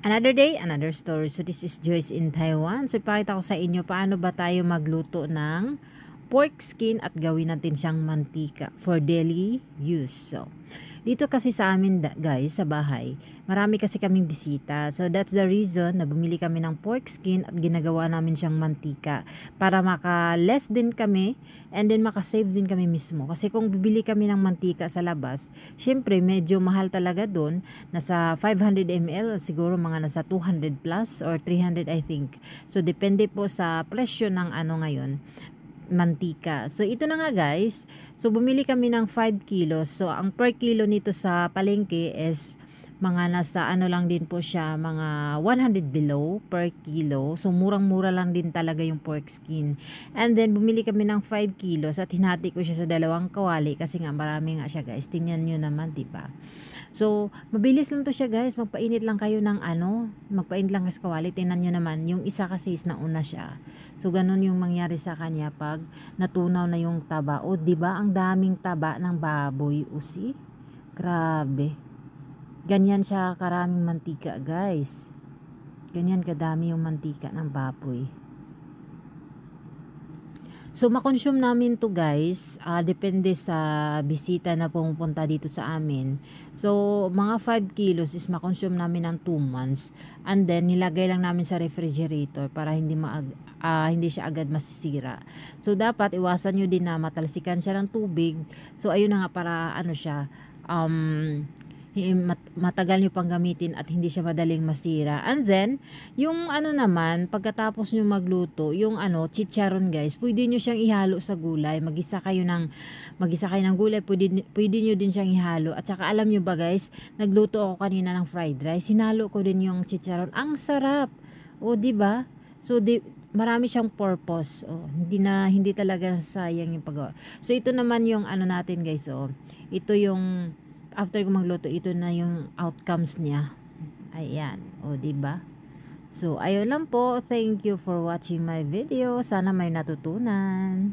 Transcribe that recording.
Another day, another story. So this is Joyce in Taiwan. So ipakita ko sa inyo paano ba tayo magluto ng pork skin at gawin natin siyang mantika for daily use. So dito kasi sa amin guys sa bahay, marami kasi kaming bisita. So that's the reason na bumili kami ng pork skin at ginagawa namin siyang mantika para maka-less din kami and then maka-save din kami mismo. Kasi kung bibili kami ng mantika sa labas, syempre medyo mahal talaga doon. Nasa 500 ml, siguro mga nasa 200 plus or 300 I think. So depende po sa presyo ng ano ngayon mantika. So ito na nga guys. So bumili kami ng 5 kilos. So ang per kilo nito sa palengke is mga nasa ano lang din po siya, mga 100 below per kilo. So murang-mura lang din talaga yung pork skin. And then bumili kami ng 5 kilos at hinati ko siya sa dalawang kawali kasi nga marami nga siya guys. Tingnan nyo naman, 'di ba? So, mabilis lang to siya guys. Magpainit lang kayo ng magpainit lang sa kawali. Tingnan nyo naman, yung isa kasi is nauna siya. So, ganun yung mangyari sa kanya pag natunaw na yung taba. O, di ba ang daming taba ng baboy, usi? Grabe. Ganyan siya karaming mantika guys. Ganyan kadami yung mantika ng baboy. So, makonsume namin to guys, depende sa bisita na pumupunta dito sa amin. So, mga 5 kilos is makonsume namin ng 2 months. And then, nilagay lang namin sa refrigerator para hindi siya agad masisira. So, dapat iwasan nyo din na matalsikan siya ng tubig. So, ayun na nga para ano siya, matagal nyo pang gamitin at hindi siya madaling masira. And then, yung ano naman, pagkatapos nyo magluto, yung chicharon guys, pwede nyo siyang ihalo sa gulay. Magisa kayo ng gulay, pwede nyo din siyang ihalo. At saka alam nyo ba guys, nagluto ako kanina ng fried rice, hinalo ko din yung chicharon. Ang sarap! O, di ba? So, marami siyang purpose. Oh, hindi talaga sayang yung paggawa. So, ito naman yung natin guys. Oh, ito yung after ko magluto, ito na yung outcomes niya. Ayan. O, diba? So, ayun lang po. Thank you for watching my video. Sana may natutunan.